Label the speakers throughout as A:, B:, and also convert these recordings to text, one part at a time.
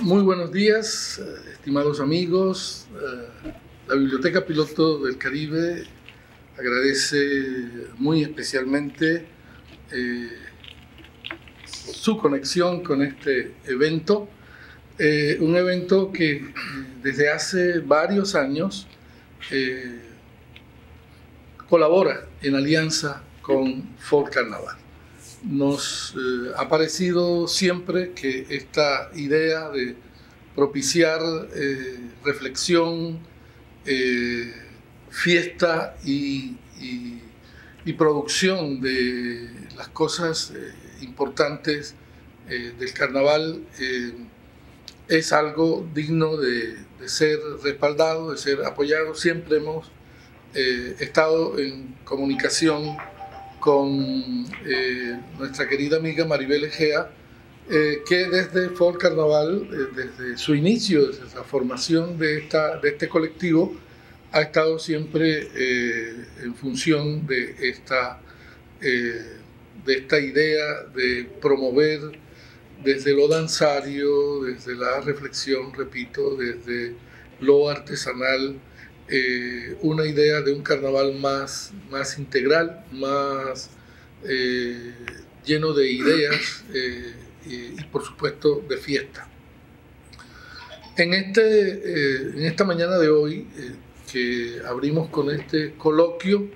A: Muy buenos días, estimados amigos. La Biblioteca Piloto del Caribe agradece muy especialmente su conexión con este evento. Un evento que desde hace varios años colabora en alianza con Folk Carnaval. Nos ha parecido siempre que esta idea de propiciar reflexión, fiesta y producción de las cosas importantes del carnaval es algo digno de ser respaldado, de ser apoyado. Siempre hemos estado en comunicación con nuestra querida amiga Maribel Egea, que desde Folk Carnaval, desde su inicio, desde la formación de este colectivo, ha estado siempre en función de esta idea de promover desde lo danzario, desde la reflexión, repito, desde lo artesanal, una idea de un carnaval más integral, más lleno de ideas y por supuesto de fiesta. En esta mañana de hoy, que abrimos con este coloquio,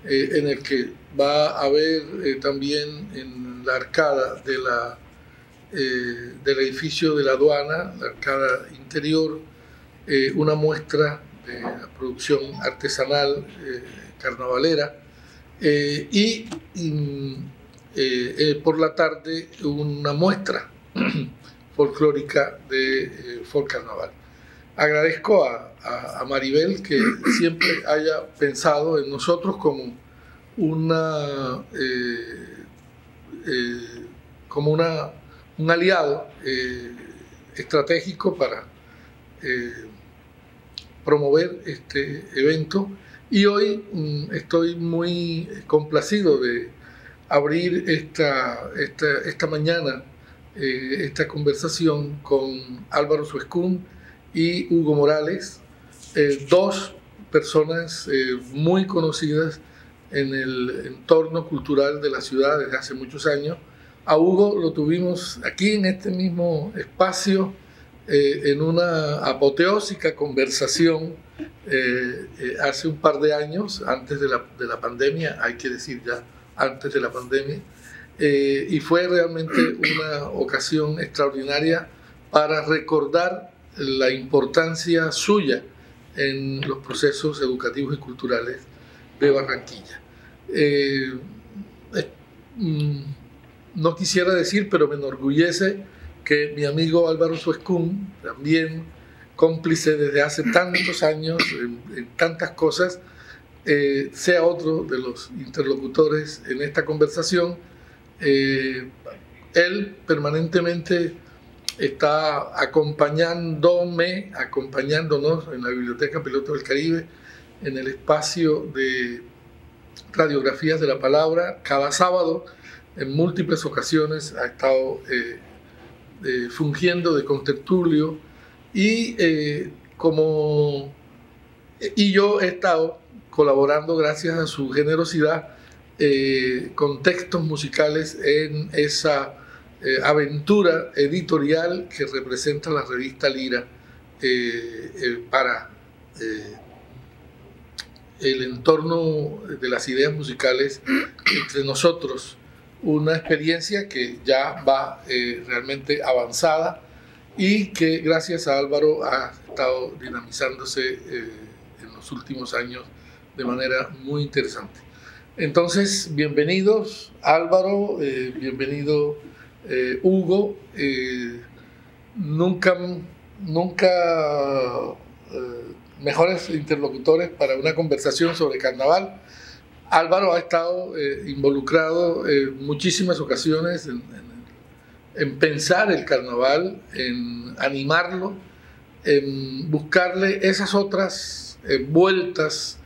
A: en el que va a haber también en la arcada del edificio de la aduana, la arcada interior, una muestra de la producción artesanal carnavalera, y por la tarde una muestra folclórica de folk carnaval. Agradezco a Maribel que siempre haya pensado en nosotros como un aliado estratégico para promover este evento, y hoy estoy muy complacido de abrir esta mañana esta conversación con Álvaro Suescún y Hugo Morales, dos personas muy conocidas en el entorno cultural de la ciudad desde hace muchos años. A Hugo lo tuvimos aquí en este mismo espacio en una apoteósica conversación hace un par de años, antes de la pandemia, hay que decir ya, antes de la pandemia, y fue realmente una ocasión extraordinaria para recordar la importancia suya en los procesos educativos y culturales de Barranquilla. No quisiera decir, pero me enorgullece que mi amigo Álvaro Suescún, también cómplice desde hace tantos años en tantas cosas, sea otro de los interlocutores en esta conversación. Él permanentemente está acompañándonos en la Biblioteca Piloto del Caribe, en el espacio de radiografías de la palabra. Cada sábado, en múltiples ocasiones, ha estado fungiendo de contertulio, y yo he estado colaborando, gracias a su generosidad, con textos musicales en esa aventura editorial que representa la revista Lira para el entorno de las ideas musicales entre nosotros. Una experiencia que ya va realmente avanzada y que gracias a Álvaro ha estado dinamizándose en los últimos años de manera muy interesante. Entonces, bienvenidos Álvaro, bienvenido Hugo. Nunca mejores interlocutores para una conversación sobre carnaval. Álvaro ha estado involucrado en muchísimas ocasiones en pensar el carnaval, en animarlo, en buscarle esas otras vueltas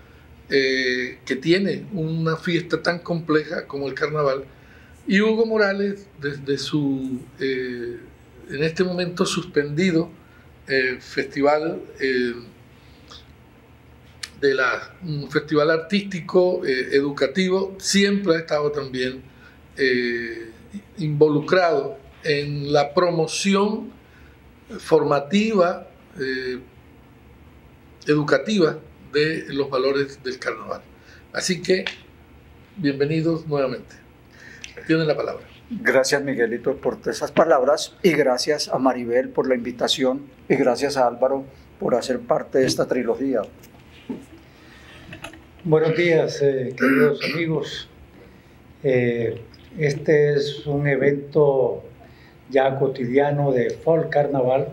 A: que tiene una fiesta tan compleja como el carnaval. Y Hugo Morales, desde su en este momento suspendido el festival un festival artístico, educativo. Siempre ha estado también involucrado en la promoción formativa, educativa de los valores del carnaval. Así que, bienvenidos nuevamente. Tienen la palabra.
B: Gracias, Miguelito, por esas palabras, y gracias a Maribel por la invitación, y gracias a Álvaro por hacer parte de esta trilogía.
C: Buenos días, queridos amigos. Este es un evento ya cotidiano de Folk Carnaval,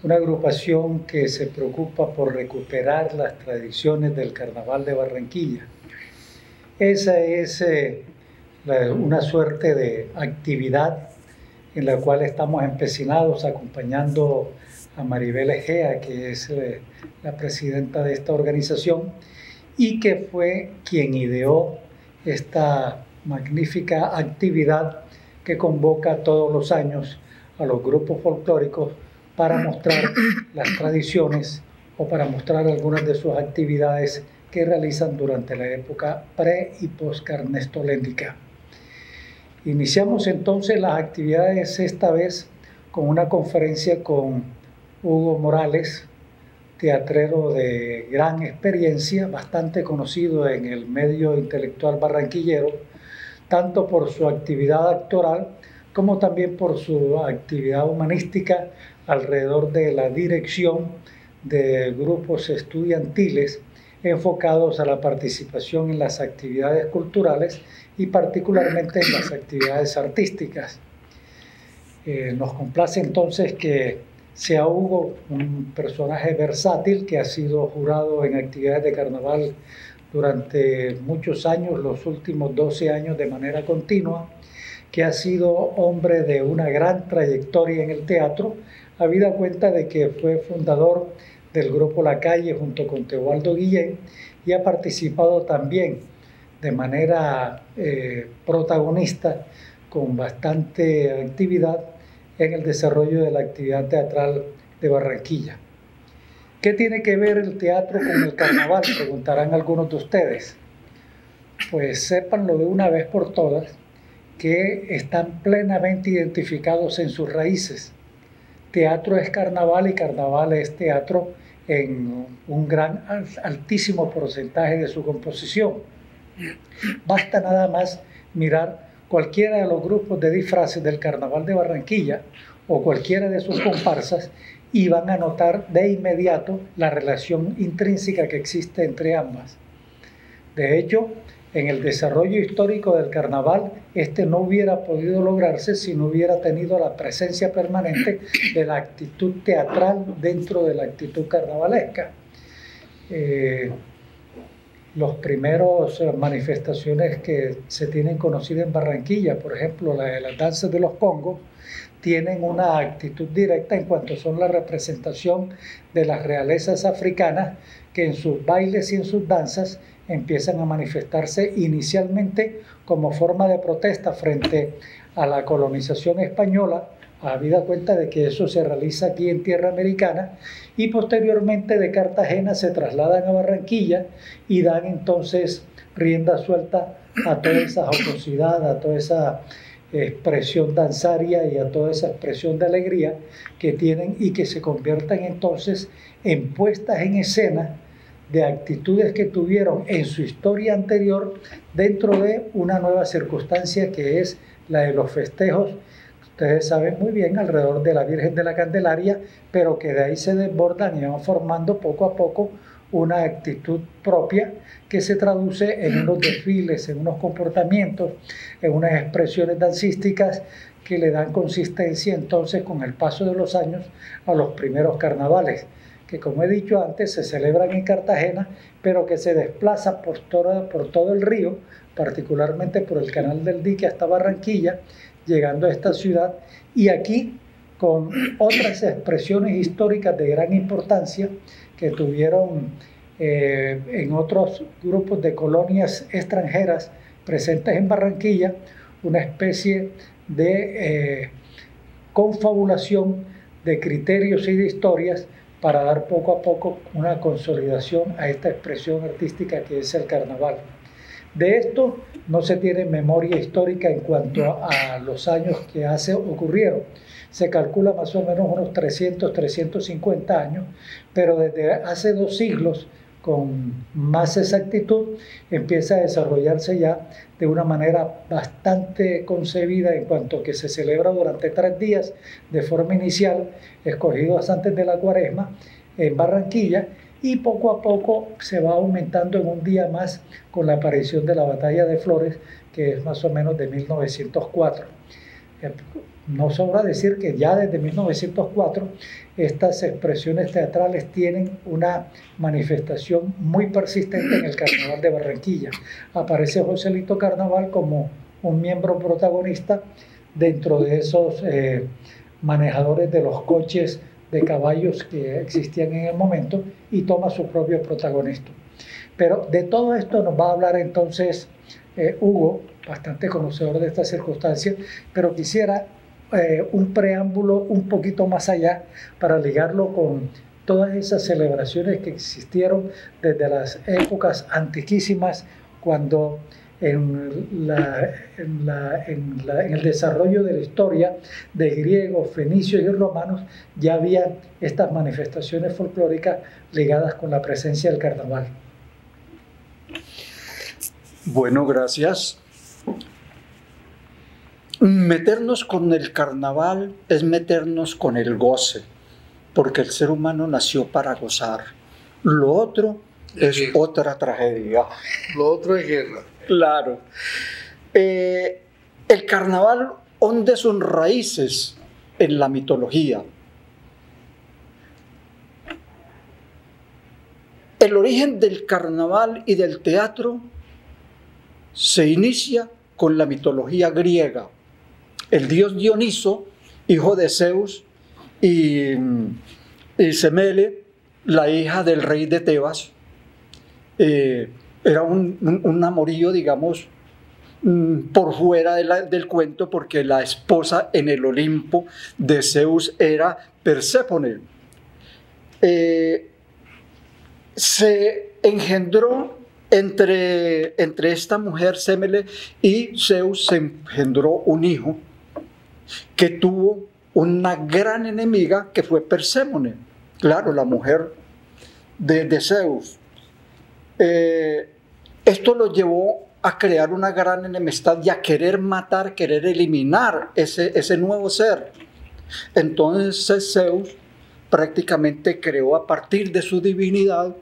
C: una agrupación que se preocupa por recuperar las tradiciones del Carnaval de Barranquilla. Esa es una suerte de actividad en la cual estamos empecinados acompañando a Maribel Egea, que es la presidenta de esta organización y que fue quien ideó esta magnífica actividad que convoca todos los años a los grupos folclóricos para mostrar las tradiciones o para mostrar algunas de sus actividades que realizan durante la época pre- y post-carnestolénica. Iniciamos entonces las actividades esta vez con una conferencia con Hugo Morales, teatrero de gran experiencia, bastante conocido en el medio intelectual barranquillero, tanto por su actividad actoral como también por su actividad humanística alrededor de la dirección de grupos estudiantiles enfocados a la participación en las actividades culturales y particularmente en las actividades artísticas. Nos complace entonces que sea Hugo un personaje versátil que ha sido jurado en actividades de carnaval durante muchos años, los últimos 12 años de manera continua, que ha sido hombre de una gran trayectoria en el teatro, habida cuenta de que fue fundador del grupo La Calle junto con Teobaldo Guillén y ha participado también de manera protagonista con bastante actividad en el desarrollo de la actividad teatral de Barranquilla. ¿Qué tiene que ver el teatro con el carnaval?, preguntarán algunos de ustedes. Pues sépanlo de una vez por todas que están plenamente identificados en sus raíces. Teatro es carnaval y carnaval es teatro en un altísimo porcentaje de su composición. Basta nada más mirar cualquiera de los grupos de disfraces del Carnaval de Barranquilla o cualquiera de sus comparsas y van a notar de inmediato la relación intrínseca que existe entre ambas. De hecho, en el desarrollo histórico del carnaval, este no hubiera podido lograrse si no hubiera tenido la presencia permanente de la actitud teatral dentro de la actitud carnavalesca. Los primeros manifestaciones que se tienen conocidas en Barranquilla, por ejemplo, la de las danzas de los Congos, tienen una actitud directa en cuanto son la representación de las realezas africanas que en sus bailes y en sus danzas empiezan a manifestarse inicialmente como forma de protesta frente a la colonización española, habida cuenta de que eso se realiza aquí en tierra americana, y posteriormente de Cartagena se trasladan a Barranquilla y dan entonces rienda suelta a toda esa jocosidad, a toda esa expresión danzaria y a toda esa expresión de alegría que tienen y que se conviertan entonces en puestas en escena de actitudes que tuvieron en su historia anterior dentro de una nueva circunstancia que es la de los festejos. Ustedes saben muy bien, alrededor de la Virgen de la Candelaria, pero que de ahí se desbordan y van formando poco a poco una actitud propia que se traduce en unos desfiles, en unos comportamientos, en unas expresiones dancísticas que le dan consistencia entonces con el paso de los años a los primeros carnavales, que como he dicho antes se celebran en Cartagena, pero que se desplazan por todo el río, particularmente por el Canal del Dique hasta Barranquilla, llegando a esta ciudad, y aquí con otras expresiones históricas de gran importancia que tuvieron en otros grupos de colonias extranjeras presentes en Barranquilla, una especie de confabulación de criterios y de historias para dar poco a poco una consolidación a esta expresión artística que es el carnaval. De esto no se tiene memoria histórica en cuanto a los años que ocurrieron. Se calcula más o menos unos 300, 350 años, pero desde hace 2 siglos, con más exactitud, empieza a desarrollarse ya de una manera bastante concebida en cuanto que se celebra durante 3 días de forma inicial, escogidos antes de la Cuaresma, en Barranquilla, y poco a poco se va aumentando en un día más con la aparición de la Batalla de Flores, que es más o menos de 1904. No sobra decir que ya desde 1904 estas expresiones teatrales tienen una manifestación muy persistente en el Carnaval de Barranquilla. Aparece Joselito Carnaval como un miembro protagonista dentro de esos manejadores de los coches de caballos que existían en el momento y toma su propio protagonismo. Pero de todo esto nos va a hablar entonces Hugo, bastante conocedor de estas circunstancias, pero quisiera un preámbulo un poquito más allá para ligarlo con todas esas celebraciones que existieron desde las épocas antiquísimas, cuando en el desarrollo de la historia de griegos, fenicios y romanos ya había estas manifestaciones folclóricas ligadas con la presencia del carnaval.
B: Bueno, gracias. Meternos con el carnaval es meternos con el goce, porque el ser humano nació para gozar. Lo otro es otra tragedia.
A: Lo otro es guerra.
B: Claro. El carnaval hunde sus raíces en la mitología. El origen del carnaval y del teatro se inicia con la mitología griega. El dios Dioniso, hijo de Zeus, y Semele, la hija del rey de Tebas, era un amorío, digamos, por fuera del cuento, porque la esposa en el Olimpo de Zeus era Perséfone. Se engendró entre esta mujer Semele y Zeus, se engendró un hijo que tuvo una gran enemiga que fue Perséfone, claro, la mujer de Zeus. Esto lo llevó a crear una gran enemistad y a querer matar, querer eliminar ese nuevo ser. Entonces Zeus prácticamente creó a partir de su divinidad,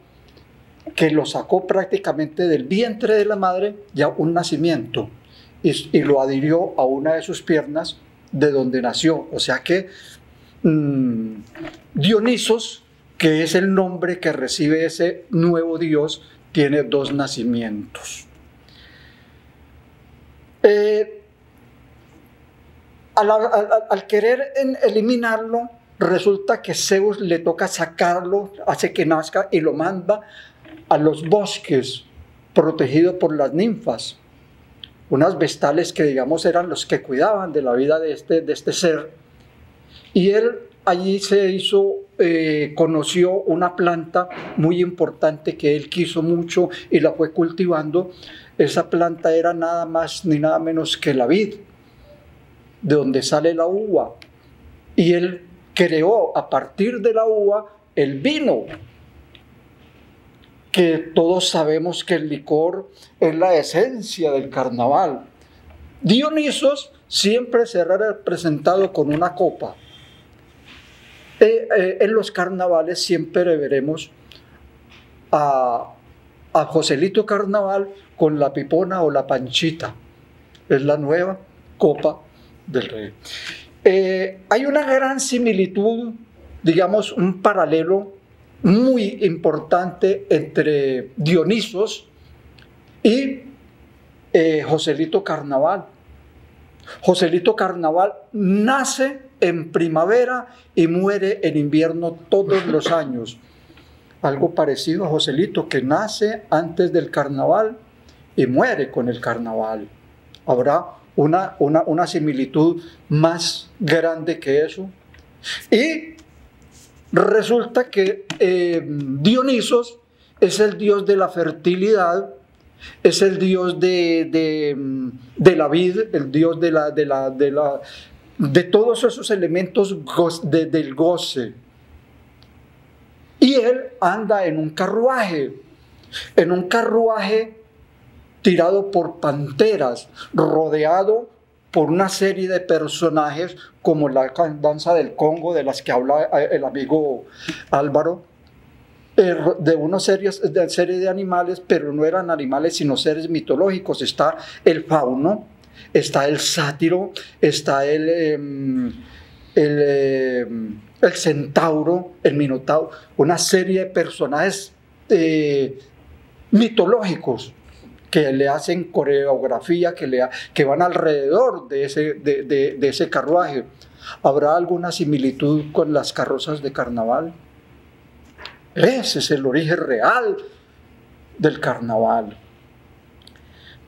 B: que lo sacó prácticamente del vientre de la madre, ya un nacimiento, y lo adhirió a una de sus piernas de donde nació. O sea que Dionisos, que es el nombre que recibe ese nuevo dios, tiene 2 nacimientos. Al querer eliminarlo, resulta que Zeus le toca sacarlo, hace que nazca y lo manda a los bosques, protegido por las ninfas, unas vestales que, digamos, eran los que cuidaban de la vida de este ser. Y él allí conoció una planta muy importante que él quiso mucho y la fue cultivando. Esa planta era nada más ni nada menos que la vid, de donde sale la uva. Y él creó a partir de la uva el vino, que todos sabemos que el licor es la esencia del carnaval. Dionisos siempre será representado con una copa. En los carnavales siempre veremos a Joselito Carnaval con la pipona o la panchita. Es la nueva copa del rey. Hay una gran similitud, digamos, un paralelo muy importante entre Dionisos y Joselito Carnaval. Joselito Carnaval nace en primavera y muere en invierno todos los años. Algo parecido a Joselito, que nace antes del carnaval y muere con el carnaval. Habrá una similitud más grande que eso. Y resulta que Dionisos es el dios de la fertilidad, es el dios de la vid, el dios de todos esos elementos del goce. Y él anda en un carruaje tirado por panteras, rodeado por una serie de personajes como la danza del Congo, de las que habla el amigo Álvaro, de una serie de animales, pero no eran animales sino seres mitológicos. Está el fauno, está el sátiro, está el centauro, el minotauro, una serie de personajes mitológicos que le hacen coreografía, que van alrededor de ese carruaje. ¿Habrá alguna similitud con las carrozas de carnaval? Ese es el origen real del carnaval.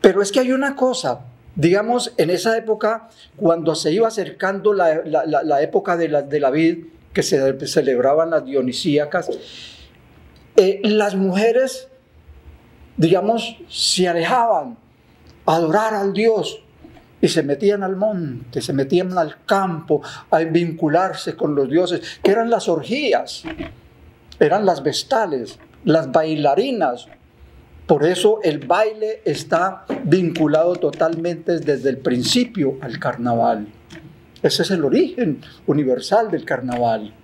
B: Pero es que hay una cosa, digamos, en esa época, cuando se iba acercando la época de la vid, que se celebraban las dionisíacas, las mujeres, digamos, se alejaban a adorar al Dios y se metían al monte, se metían al campo a vincularse con los dioses, que eran las orgías, eran las vestales, las bailarinas. Por eso el baile está vinculado totalmente desde el principio al carnaval. Ese es el origen universal del carnaval.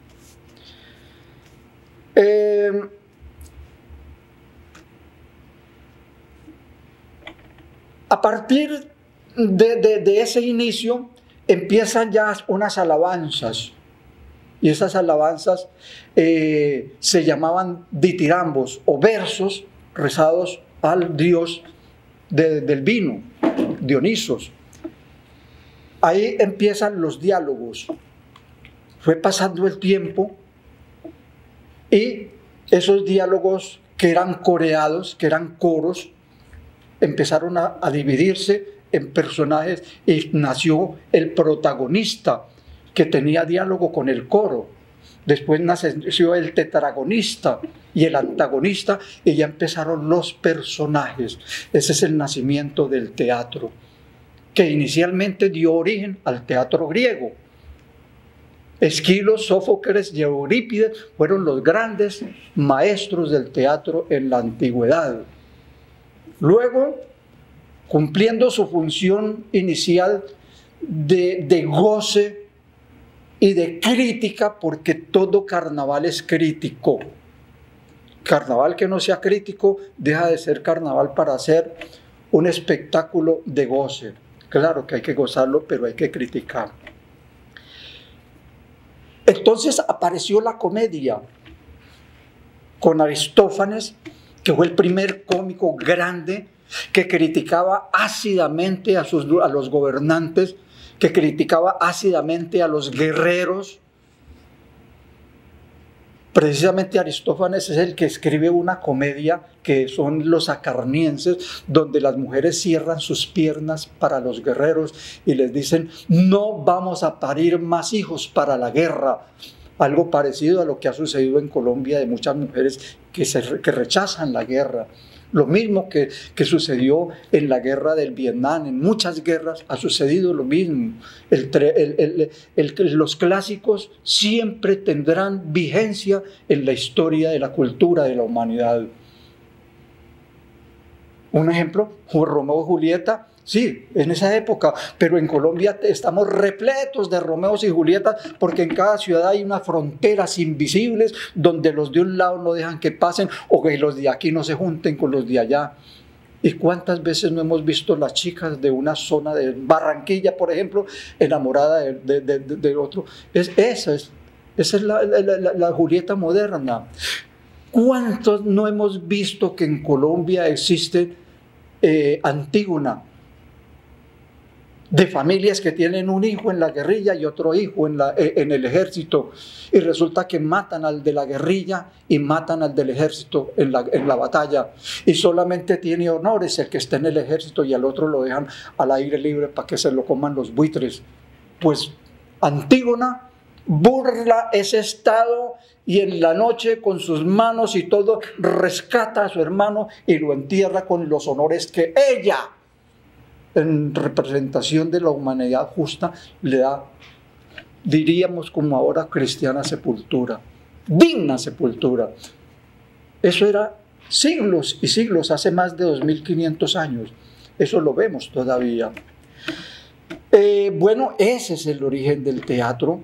B: A partir de ese inicio empiezan ya unas alabanzas, y esas alabanzas se llamaban ditirambos o versos rezados al dios del vino, Dionisos. Ahí empiezan los diálogos. Fue pasando el tiempo y esos diálogos que eran coreados, que eran coros, empezaron a dividirse en personajes y nació el protagonista que tenía diálogo con el coro. Después nació el tetragonista y el antagonista y ya empezaron los personajes. Ese es el nacimiento del teatro, que inicialmente dio origen al teatro griego. Esquilo, Sófocles y Eurípides fueron los grandes maestros del teatro en la antigüedad. Luego, cumpliendo su función inicial de goce y de crítica, porque todo carnaval es crítico. Carnaval que no sea crítico deja de ser carnaval para ser un espectáculo de goce. Claro que hay que gozarlo, pero hay que criticar. Entonces apareció la comedia con Aristófanes, que fue el primer cómico grande que criticaba ácidamente a los gobernantes, que criticaba ácidamente a los guerreros. Precisamente Aristófanes es el que escribe una comedia que son los acarnienses, donde las mujeres cierran sus piernas para los guerreros y les dicen: no vamos a parir más hijos para la guerra. Algo parecido a lo que ha sucedido en Colombia, de muchas mujeres que rechazan la guerra. Lo mismo que sucedió en la guerra del Vietnam, en muchas guerras ha sucedido lo mismo. Los clásicos siempre tendrán vigencia en la historia de la cultura de la humanidad. Un ejemplo, Romeo y Julieta, sí, en esa época, pero en Colombia estamos repletos de Romeos y Julietas, porque en cada ciudad hay unas fronteras invisibles donde los de un lado no dejan que pasen, o que los de aquí no se junten con los de allá. ¿Y cuántas veces no hemos visto las chicas de una zona de Barranquilla, por ejemplo, enamorada de otro? Esa es la Julieta moderna. ¿Cuántos no hemos visto que en Colombia existe Antígona, de familias que tienen un hijo en la guerrilla y otro hijo en el ejército, y resulta que matan al de la guerrilla y matan al del ejército en la batalla, y solamente tiene honores el que está en el ejército y al otro lo dejan al aire libre para que se lo coman los buitres. Pues Antígona burla ese estado y en la noche con sus manos y todo rescata a su hermano y lo entierra con los honores que ella, en representación de la humanidad justa, le da, diríamos como ahora, cristiana sepultura, digna sepultura. Eso era siglos y siglos, hace más de 2500 años. Eso lo vemos todavía. Bueno, ese es el origen del teatro.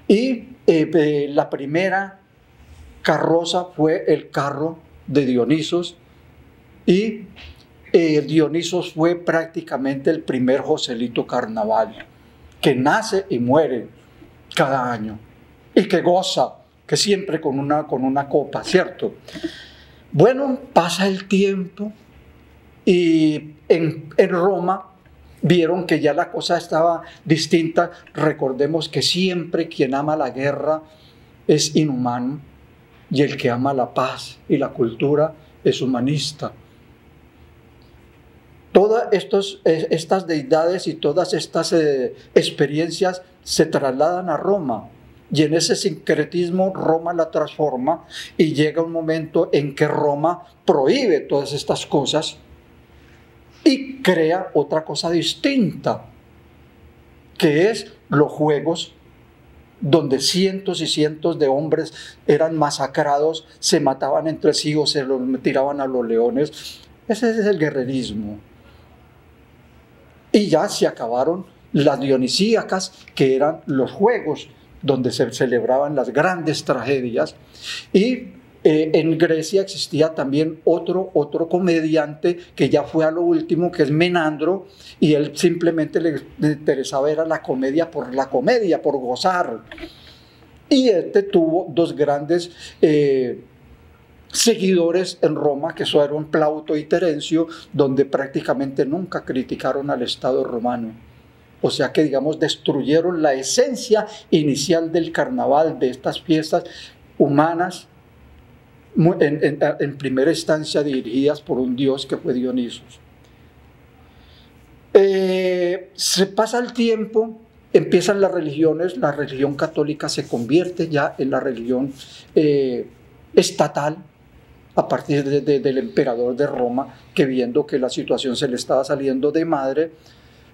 B: Y la primera carroza fue el carro de Dionisos, y Dionisos fue prácticamente el primer Joselito Carnaval, que nace y muere cada año, y que goza, que siempre con una copa, ¿cierto? Bueno, pasa el tiempo, y en Roma vieron que ya la cosa estaba distinta. Recordemos que siempre quien ama la guerra es inhumano, y el que ama la paz y la cultura es humanista. Todas estas deidades y todas estas experiencias se trasladan a Roma, y en ese sincretismo Roma la transforma, y llega un momento en que Roma prohíbe todas estas cosas y crea otra cosa distinta, que es los juegos, donde cientos y cientos de hombres eran masacrados, se mataban entre sí o se los tiraban a los leones. Ese es el guerrerismo. Y ya se acabaron las dionisíacas, que eran los juegos donde se celebraban las grandes tragedias. Y en Grecia existía también otro comediante que ya fue a lo último, que es Menandro, y él simplemente le interesaba era la comedia, por gozar. Y este tuvo dos grandes seguidores en Roma, que fueron Plauto y Terencio, donde prácticamente nunca criticaron al Estado romano. O sea que, digamos, destruyeron la esencia inicial del carnaval, de estas fiestas humanas, en primera instancia dirigidas por un dios que fue Dionisos. Se pasa el tiempo, empiezan las religiones, la religión católica se convierte ya en la religión estatal, a partir del emperador de Roma, que viendo que la situación se le estaba saliendo de madre,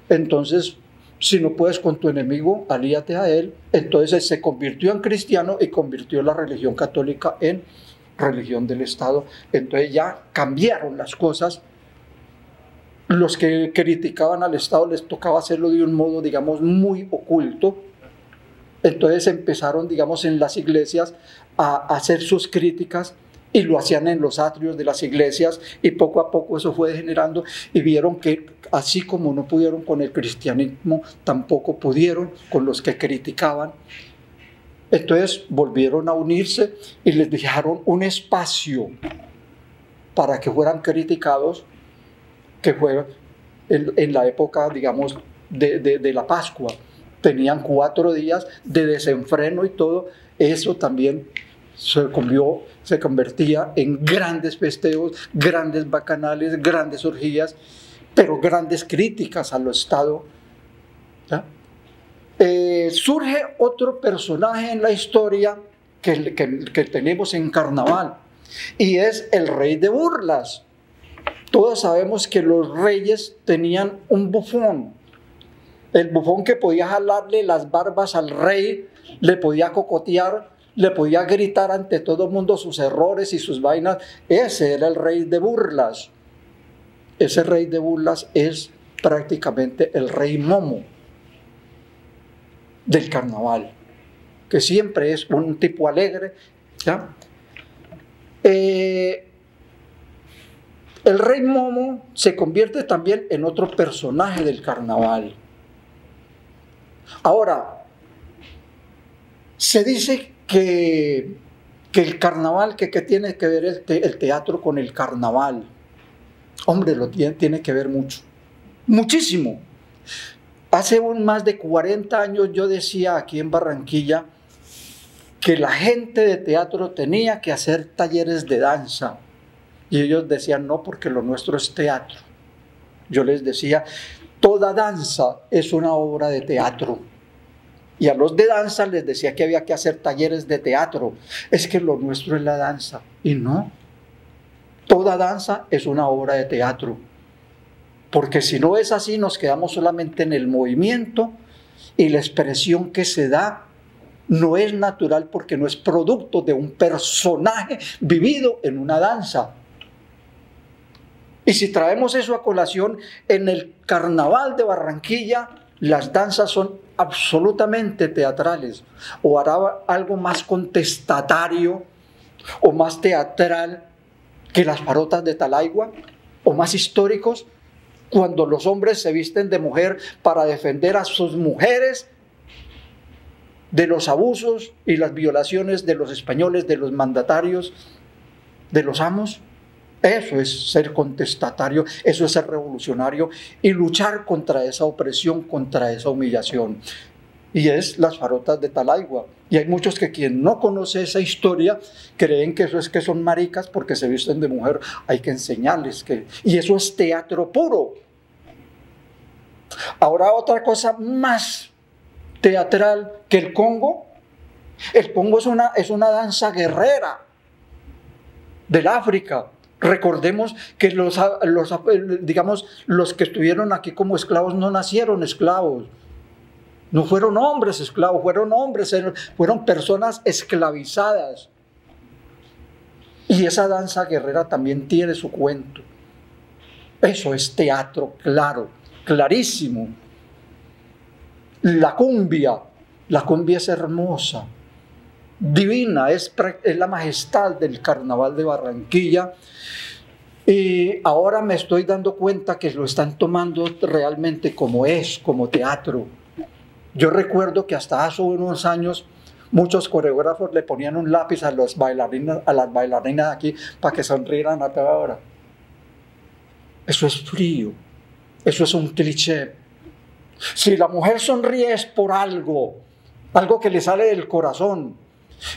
B: entonces, si no puedes con tu enemigo, alíate a él. Entonces se convirtió en cristiano y convirtió la religión católica en religión del Estado. Entonces ya cambiaron las cosas. Los que criticaban al Estado les tocaba hacerlo de un modo, digamos, muy oculto. Entonces empezaron, digamos, en las iglesias a hacer sus críticas, y lo hacían en los atrios de las iglesias, y poco a poco eso fue degenerando, y vieron que así como no pudieron con el cristianismo, tampoco pudieron con los que criticaban. Entonces volvieron a unirse y les dejaron un espacio para que fueran criticados, que fue en la época, digamos, de la Pascua. Tenían 4 días de desenfreno y todo eso también se convertía en grandes festejos, grandes bacanales, grandes orgías, pero grandes críticas al Estado. ¿Ya? Surge otro personaje en la historia que tenemos en carnaval, y es el rey de burlas. Todos sabemos que los reyes tenían un bufón, el bufón que podía jalarle las barbas al rey, le podía cocotear, le podía gritar ante todo el mundo sus errores y sus vainas. Ese era el rey de burlas. Ese rey de burlas es prácticamente el rey Momo del carnaval, que siempre es un tipo alegre, ¿ya? El rey Momo se convierte también en otro personaje del carnaval. Ahora, se dice que el carnaval, que tiene que ver el teatro con el carnaval. Hombre, tiene que ver mucho, muchísimo. Hace más de 40 años yo decía aquí en Barranquilla que la gente de teatro tenía que hacer talleres de danza. Y ellos decían, no, porque lo nuestro es teatro. Yo les decía, toda danza es una obra de teatro. Y a los de danza les decía que había que hacer talleres de teatro. Es que lo nuestro es la danza. Y no, toda danza es una obra de teatro. Porque si no es así, nos quedamos solamente en el movimiento y la expresión que se da no es natural porque no es producto de un personaje vivido en una danza. Y si traemos eso a colación, en el Carnaval de Barranquilla, las danzas son absolutamente teatrales. O hará algo más contestatario o más teatral que las farotas de Talaigua, o más históricos, cuando los hombres se visten de mujer para defender a sus mujeres de los abusos y las violaciones de los españoles, de los mandatarios, de los amos. Eso es ser contestatario, eso es ser revolucionario y luchar contra esa opresión, contra esa humillación. Y es las farotas de Talaigua. Y hay muchos que quien no conoce esa historia creen que eso es que son maricas porque se visten de mujer. Hay que enseñarles que... Y eso es teatro puro. Ahora otra cosa más teatral que el Congo. El Congo es una danza guerrera del África. Recordemos que los que estuvieron aquí como esclavos no nacieron esclavos. No fueron hombres esclavos, fueron personas esclavizadas. Y esa danza guerrera también tiene su cuento. Eso es teatro claro, clarísimo. La cumbia es hermosa, divina, es la majestad del Carnaval de Barranquilla. Y ahora me estoy dando cuenta que lo están tomando realmente como teatro. Yo recuerdo que hasta hace unos años muchos coreógrafos le ponían un lápiz a las bailarinas aquí para que sonrieran a toda hora. Eso es frío, eso es un cliché. Si la mujer sonríe es por algo que le sale del corazón.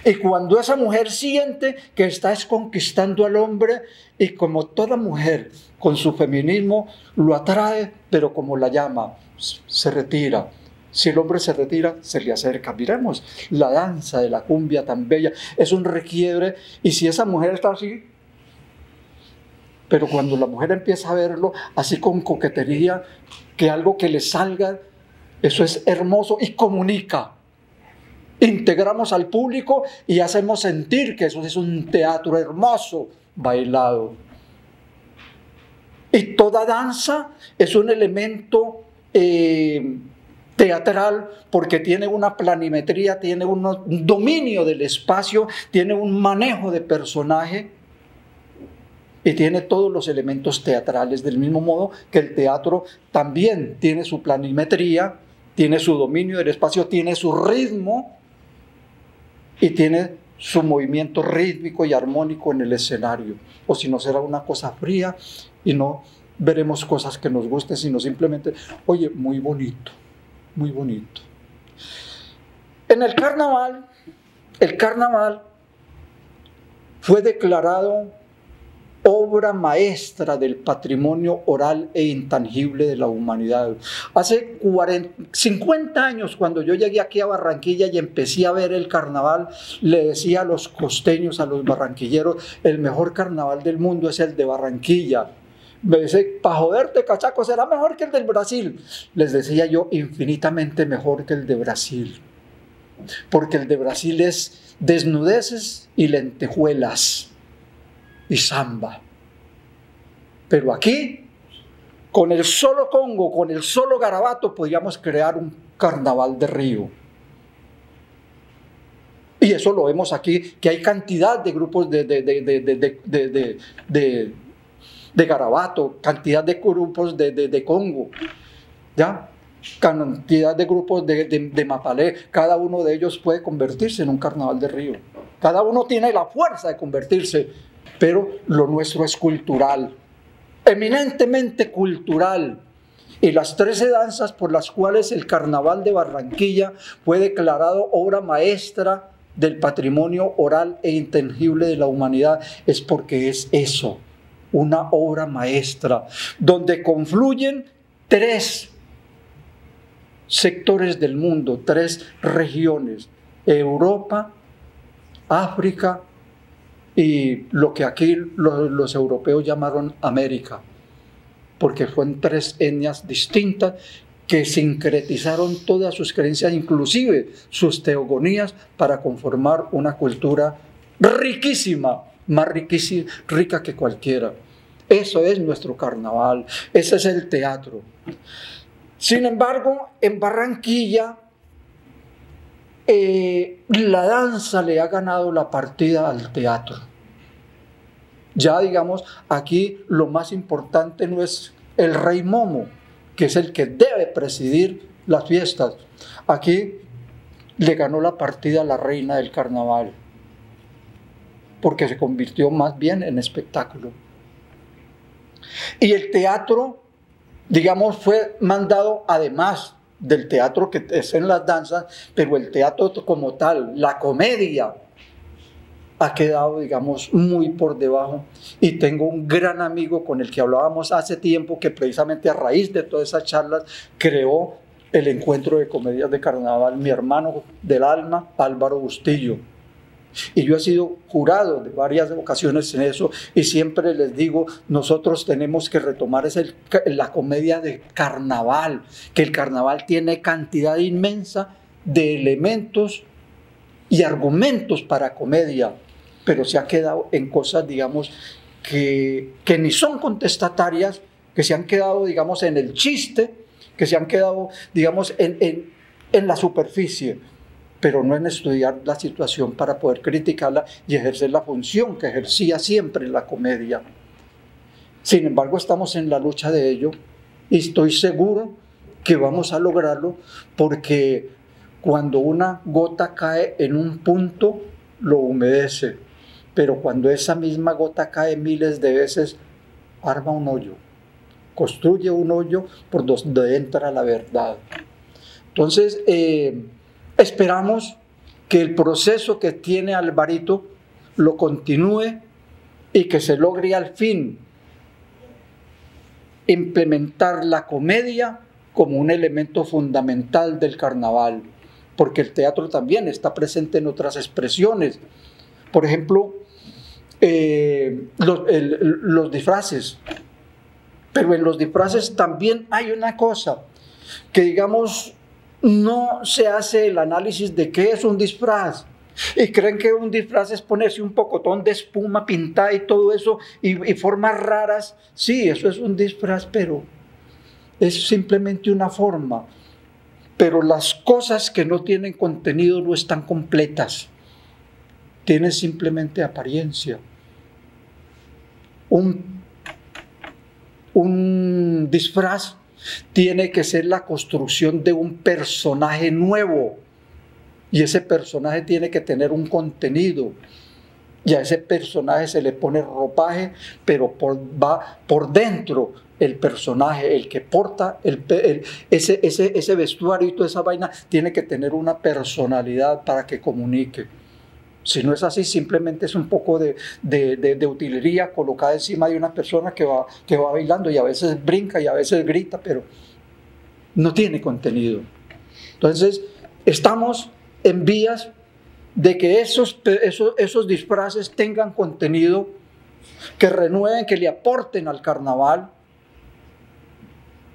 B: Y cuando esa mujer siente que está conquistando al hombre, y como toda mujer con su feminismo lo atrae, pero como la llama, se retira. Si el hombre se retira, se le acerca. Miremos la danza de la cumbia tan bella, es un requiebre. Y si esa mujer está así, pero cuando la mujer empieza a verlo así con coquetería, que algo que le salga, eso es hermoso y comunica. Integramos al público y hacemos sentir que eso es un teatro hermoso bailado. Y toda danza es un elemento teatral porque tiene una planimetría, tiene un dominio del espacio, tiene un manejo de personaje y tiene todos los elementos teatrales, del mismo modo que el teatro también tiene su planimetría, tiene su dominio del espacio, tiene su ritmo y tiene su movimiento rítmico y armónico en el escenario. O si no, será una cosa fría y no veremos cosas que nos gusten, sino simplemente, oye, muy bonito, muy bonito. En el carnaval fue declarado obra maestra del patrimonio oral e intangible de la humanidad. Hace 50 años, cuando yo llegué aquí a Barranquilla y empecé a ver el carnaval, le decía a los costeños, a los barranquilleros, el mejor carnaval del mundo es el de Barranquilla. Me dice, pa' joderte, cachaco, ¿será mejor que el del Brasil? Les decía yo, infinitamente mejor que el de Brasil. Porque el de Brasil es desnudeces y lentejuelas y samba. Pero aquí, con el solo congo, con el solo garabato, podríamos crear un carnaval de río. Y eso lo vemos aquí, que hay cantidad de grupos de garabato, cantidad de grupos de congo, ¿ya? Cantidad de grupos de mapalé. Cada uno de ellos puede convertirse en un carnaval de río. Cada uno tiene la fuerza de convertirse, pero lo nuestro es cultural, eminentemente cultural. y las 13 danzas por las cuales el Carnaval de Barranquilla fue declarado obra maestra del patrimonio oral e intangible de la humanidad es porque es eso, una obra maestra, donde confluyen 3 sectores del mundo, 3 regiones, Europa, África y lo que aquí los europeos llamaron América, porque fueron 3 etnias distintas que sincretizaron todas sus creencias, inclusive sus teogonías, para conformar una cultura riquísima, más riquísima, rica que cualquiera. Eso es nuestro carnaval, ese es el teatro. Sin embargo, en Barranquilla, la danza le ha ganado la partida al teatro. Ya digamos, aquí lo más importante no es el rey Momo, que es el que debe presidir las fiestas. Aquí le ganó la partida a la reina del carnaval, porque se convirtió más bien en espectáculo. Y el teatro, digamos, fue mandado además del teatro que es en las danzas, pero el teatro como tal, la comedia, ha quedado, digamos, muy por debajo. Y tengo un gran amigo con el que hablábamos hace tiempo que precisamente a raíz de todas esas charlas creó el encuentro de comedias de carnaval, mi hermano del alma, Álvaro Bustillo. Y yo he sido jurado de varias ocasiones en eso y siempre les digo, nosotros tenemos que retomar la comedia de carnaval, que el carnaval tiene cantidad inmensa de elementos y argumentos para comedia, pero se ha quedado en cosas, digamos, que ni son contestatarias, que se han quedado, digamos, en el chiste, que se han quedado, digamos, en la superficie, pero no en estudiar la situación para poder criticarla y ejercer la función que ejercía siempre la comedia. Sin embargo, estamos en la lucha de ello y estoy seguro que vamos a lograrlo, porque cuando una gota cae en un punto, lo humedece, pero cuando esa misma gota cae miles de veces, arma un hoyo, construye un hoyo por donde entra la verdad. Entonces, esperamos que el proceso que tiene Alvarito lo continúe y que se logre al fin implementar la comedia como un elemento fundamental del carnaval, porque el teatro también está presente en otras expresiones. Por ejemplo, los disfraces. Pero en los disfraces también hay una cosa, que digamos, no se hace el análisis de qué es un disfraz. Y creen que un disfraz es ponerse un pocotón de espuma pintada y todo eso, y formas raras. Sí, eso es un disfraz, pero es simplemente una forma. Pero las cosas que no tienen contenido no están completas. Tienen simplemente apariencia. Un disfraz tiene que ser la construcción de un personaje nuevo. Y ese personaje tiene que tener un contenido. Y a ese personaje se le pone ropaje, pero va por dentro el personaje, el que porta ese vestuario y toda esa vaina, tiene que tener una personalidad para que comunique. Si no es así, simplemente es un poco de utilería colocada encima de una persona que va bailando y a veces brinca y a veces grita, pero no tiene contenido. Entonces, estamos en vías de que esos disfraces tengan contenido, que renueven, que le aporten al carnaval,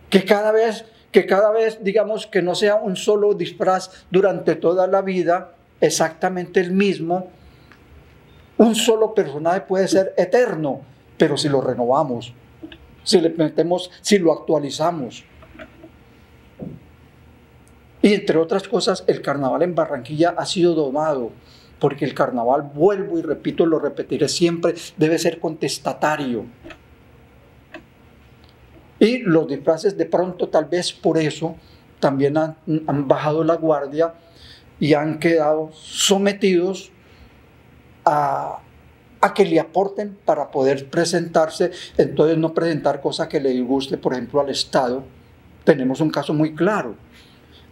B: que cada vez, digamos, que no sea un solo disfraz durante toda la vida, exactamente el mismo. Un solo personaje puede ser eterno, pero si lo renovamos, si le metemos, si lo actualizamos. Y entre otras cosas, el carnaval en Barranquilla ha sido domado, porque el carnaval, vuelvo y repito, lo repetiré siempre, debe ser contestatario. Y los disfraces de pronto, tal vez por eso, también han bajado la guardia y han quedado sometidos a que le aporten para poder presentarse. Entonces no presentar cosas que le disguste, por ejemplo, al Estado, Tenemos un caso muy claro.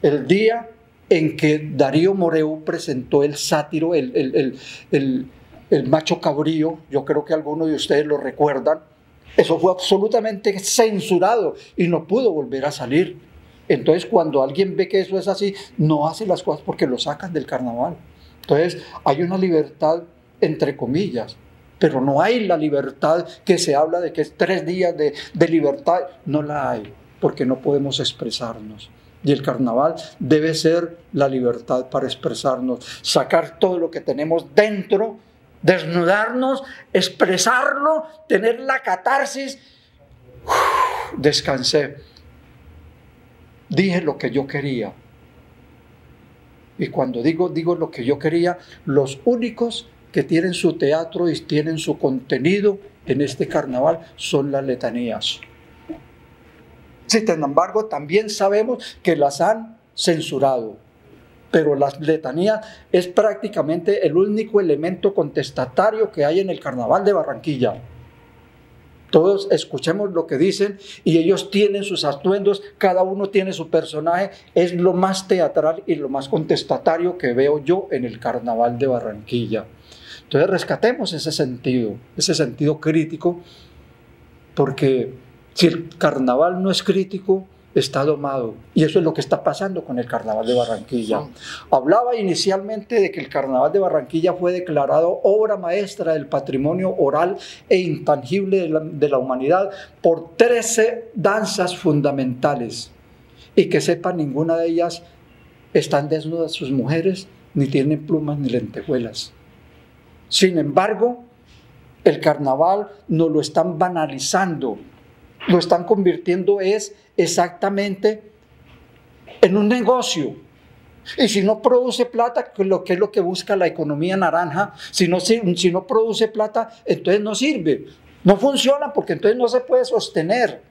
B: El día en que Darío Moreu presentó el sátiro, el macho cabrío, yo creo que algunos de ustedes lo recuerdan, eso fue absolutamente censurado y no pudo volver a salir. Entonces, cuando alguien ve que eso es así, no hace las cosas porque lo sacan del carnaval. Entonces, hay una libertad entre comillas, pero no hay la libertad que se habla de que es 3 días de libertad. No la hay, porque no podemos expresarnos. Y el carnaval debe ser la libertad para expresarnos, sacar todo lo que tenemos dentro, desnudarnos, expresarlo, tener la catarsis. Descansé. Dije lo que yo quería. Y cuando digo lo que yo quería, los únicos que tienen su teatro y tienen su contenido en este carnaval son las letanías. Sin embargo, también sabemos que las han censurado, pero las letanías es prácticamente el único elemento contestatario que hay en el Carnaval de Barranquilla. Todos escuchemos lo que dicen y ellos tienen sus atuendos, cada uno tiene su personaje. Es lo más teatral y lo más contestatario que veo yo en el Carnaval de Barranquilla. Entonces rescatemos ese sentido crítico, porque si el carnaval no es crítico, está domado. Y eso es lo que está pasando con el Carnaval de Barranquilla. Hablaba inicialmente de que el Carnaval de Barranquilla fue declarado obra maestra del patrimonio oral e intangible de la humanidad por 13 danzas fundamentales. Y que sepa, ninguna de ellas están desnudas sus mujeres, ni tienen plumas ni lentejuelas. Sin embargo, el carnaval nos lo están banalizando, lo están convirtiendo exactamente en un negocio. Y si no produce plata, que es lo que busca la economía naranja, si no produce plata, entonces no sirve, no funciona, porque entonces no se puede sostener.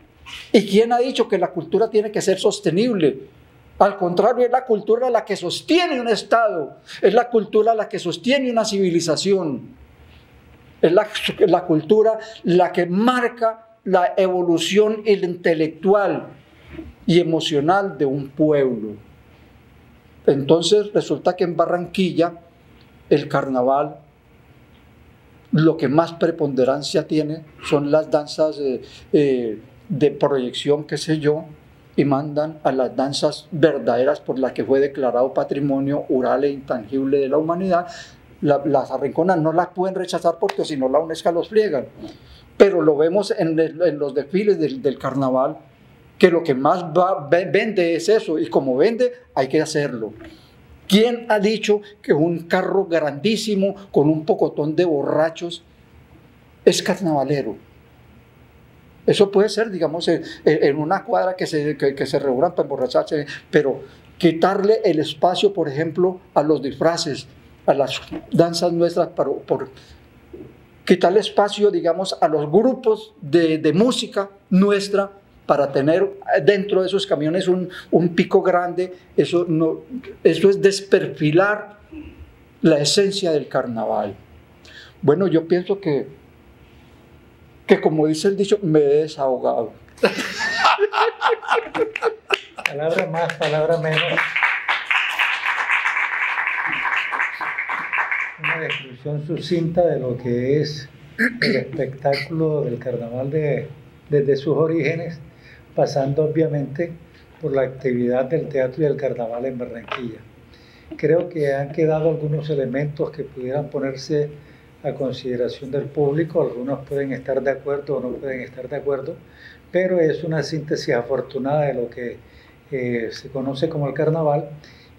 B: ¿Y quién ha dicho que la cultura tiene que ser sostenible? Al contrario, es la cultura la que sostiene un Estado, es la cultura la que sostiene una civilización, es la cultura la que marca la evolución intelectual y emocional de un pueblo. Entonces resulta que en Barranquilla el carnaval lo que más preponderancia tiene son las danzas de proyección, qué sé yo, y mandan a las danzas verdaderas por las que fue declarado patrimonio oral e intangible de la humanidad. Las arrinconas no las pueden rechazar porque si no la UNESCO los friegan. Pero lo vemos en los desfiles del carnaval, que lo que más vende es eso, y como vende hay que hacerlo. ¿Quién ha dicho que un carro grandísimo con un pocotón de borrachos es carnavalero? Eso puede ser, digamos, en una cuadra que se reúnan para emborracharse, pero quitarle el espacio, por ejemplo, a los disfraces, a las danzas nuestras, por quitarle espacio, digamos, a los grupos de música nuestra, para tener dentro de esos camiones un pico grande, eso es desperfilar la esencia del carnaval. Bueno, yo pienso que como dice el dicho, me he desahogado.
C: Palabra más, palabra menos. Una descripción sucinta de lo que es el espectáculo del carnaval desde sus orígenes, pasando obviamente por la actividad del teatro y del carnaval en Barranquilla. Creo que han quedado algunos elementos que pudieran ponerse a consideración del público. Algunos pueden estar de acuerdo o no pueden estar de acuerdo, pero es una síntesis afortunada de lo que se conoce como el carnaval,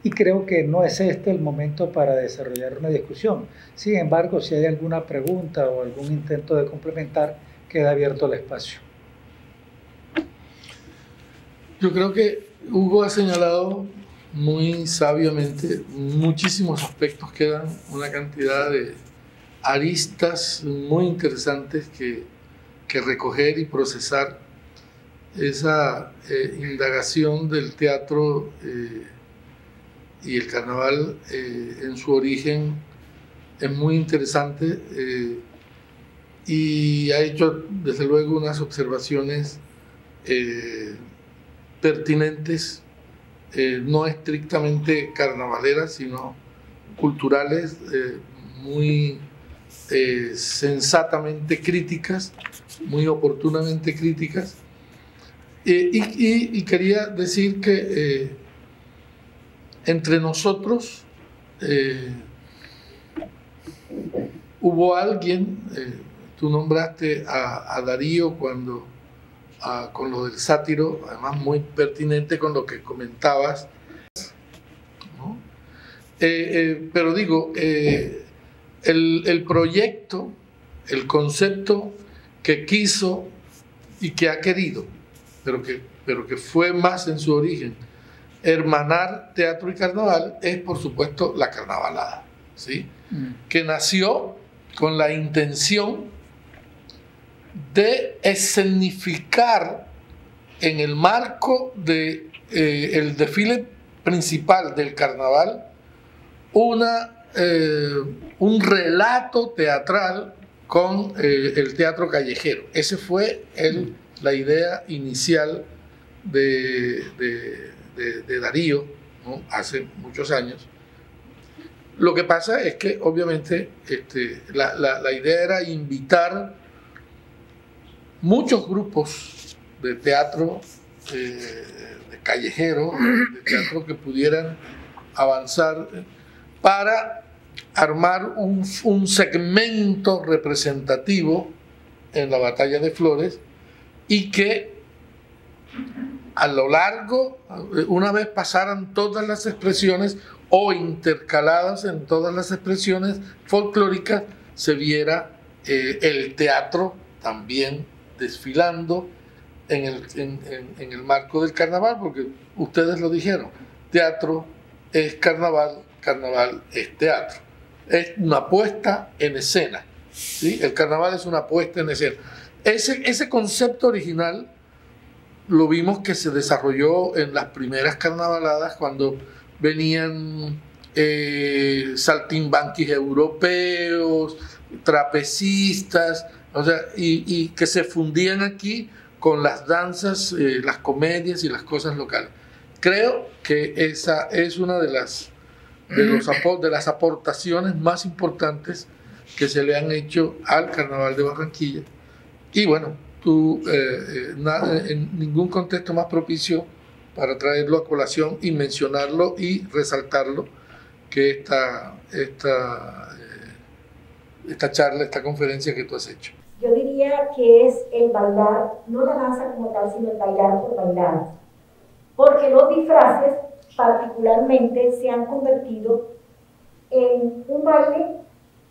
C: y creo que no es este el momento para desarrollar una discusión. Sin embargo, si hay alguna pregunta o algún intento de complementar, queda abierto el espacio.
A: Yo creo que Hugo ha señalado muy sabiamente muchísimos aspectos, quedan una cantidad de aristas muy interesantes que recoger y procesar. Esa indagación del teatro y el carnaval en su origen es muy interesante, y ha hecho desde luego unas observaciones pertinentes, no estrictamente carnavaleras, sino culturales, muy sensatamente críticas, muy oportunamente críticas. Y quería decir que entre nosotros hubo alguien, tú nombraste a Darío cuando con lo del sátiro, además muy pertinente con lo que comentabas, ¿no? Pero digo, el proyecto, el concepto que quiso y que ha querido, pero que fue más en su origen, hermanar teatro y carnaval, es por supuesto la carnavalada, ¿sí? Que nació con la intención de escenificar en el marco de el desfile principal del carnaval un relato teatral con el teatro callejero. Esa fue la idea inicial de Darío, ¿no? Hace muchos años. Lo que pasa es que obviamente la idea era invitar muchos grupos de teatro, de callejero, de teatro que pudieran avanzar para armar un segmento representativo en la Batalla de Flores y que a lo largo, una vez pasaran todas las expresiones o intercaladas en todas las expresiones folclóricas, se viera el teatro también desfilando en el marco del carnaval, porque ustedes lo dijeron, teatro es carnaval, carnaval es teatro. Es una puesta en escena, ¿sí? El carnaval es una puesta en escena. Ese concepto original lo vimos que se desarrolló en las primeras carnavaladas cuando venían saltimbanquis europeos, trapecistas, o sea, y que se fundían aquí con las danzas, las comedias y las cosas locales. Creo que esa es una de las aportaciones más importantes que se le han hecho al Carnaval de Barranquilla. Y bueno, tú en ningún contexto más propicio para traerlo a colación y mencionarlo y resaltarlo que esta charla, esta conferencia que tú has hecho.
D: Yo diría que es el bailar, no la danza como tal, sino el bailar por bailar. Porque los disfraces particularmente se han convertido en un baile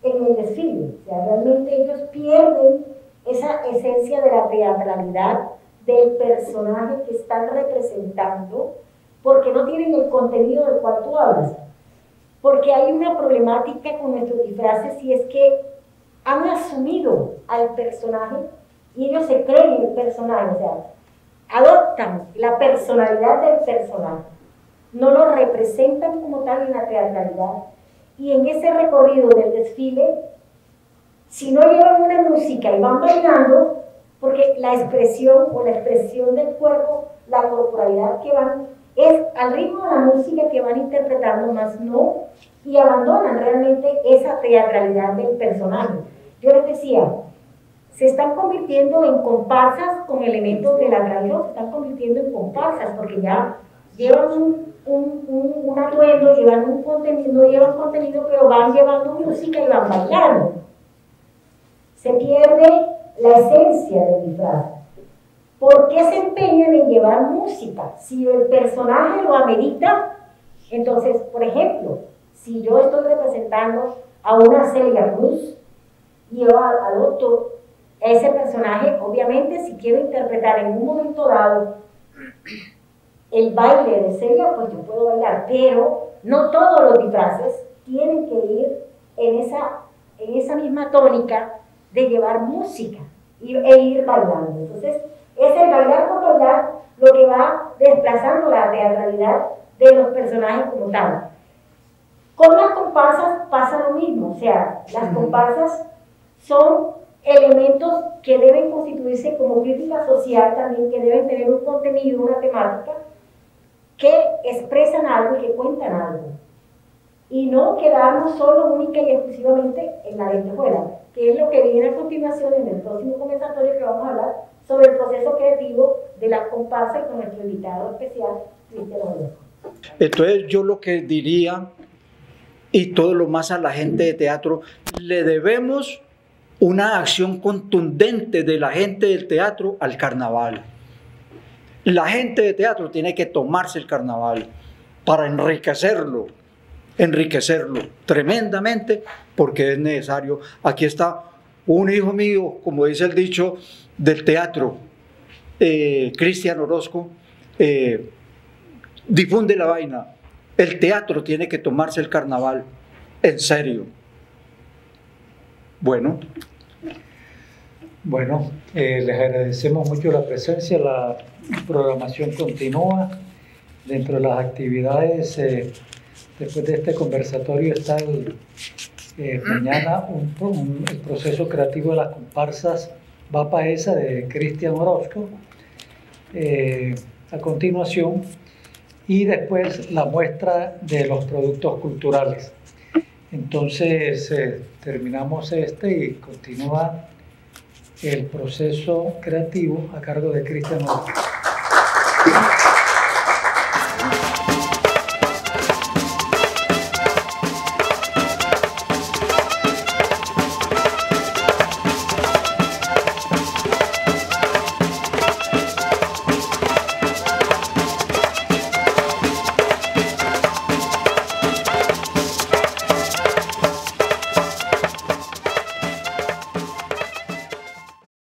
D: en el desfile. O sea, realmente ellos pierden esa esencia de la teatralidad del personaje que están representando, porque no tienen el contenido del cual tú hablas. Porque hay una problemática con nuestros disfraces, y es que han asumido al personaje y ellos se creen el personaje, o sea, adoptan la personalidad del personaje, no lo representan como tal en la teatralidad, y en ese recorrido del desfile, si no llevan una música y van bailando, porque la expresión del cuerpo, la corporalidad que van, es al ritmo de la música que van interpretando, más no, y abandonan realmente esa teatralidad del personaje. Yo les decía, se están convirtiendo en comparsas con elementos de la tradición, se están convirtiendo en comparsas, porque ya llevan un atuendo, llevan un contenido, no llevan contenido, pero van llevando música y van bailando. Se pierde la esencia del disfraz. ¿Por qué se empeñan en llevar música? Si el personaje lo amerita, entonces, por ejemplo, si yo estoy representando a una Celia Cruz y yo adopto ese personaje, obviamente si quiero interpretar en un momento dado el baile de Celia, pues yo puedo bailar, pero no todos los disfraces tienen que ir en esa misma tónica de llevar música e ir bailando. Entonces, es el bailar por bailar lo que va desplazando la teatralidad de los personajes como tal. Con las comparsas pasa lo mismo, o sea, las comparsas son elementos que deben constituirse como crítica social también, que deben tener un contenido, una temática, que expresan algo y que cuentan algo. Y no quedarnos solo única y exclusivamente en la lentejuela, que es lo que viene a continuación en el próximo conversatorio, que vamos a hablar sobre el proceso creativo de la comparsa con nuestro invitado especial, Cristian Orozco.
B: Entonces yo lo que diría, y todo lo más a la gente de teatro, le debemos una acción contundente de la gente del teatro al carnaval. La gente de teatro tiene que tomarse el carnaval para enriquecerlo tremendamente, porque es necesario. Aquí está un hijo mío, como dice el dicho, del teatro, Cristian Orozco, difunde la vaina. El teatro tiene que tomarse el carnaval en serio. Bueno,
C: les agradecemos mucho la presencia. La programación continúa. Dentro de las actividades, después de este conversatorio está mañana el proceso creativo de las comparsas Va Paesa de Cristian Orozco. A continuación, y después la muestra de los productos culturales. Entonces terminamos y continúa el proceso creativo a cargo de Cristian Orozco.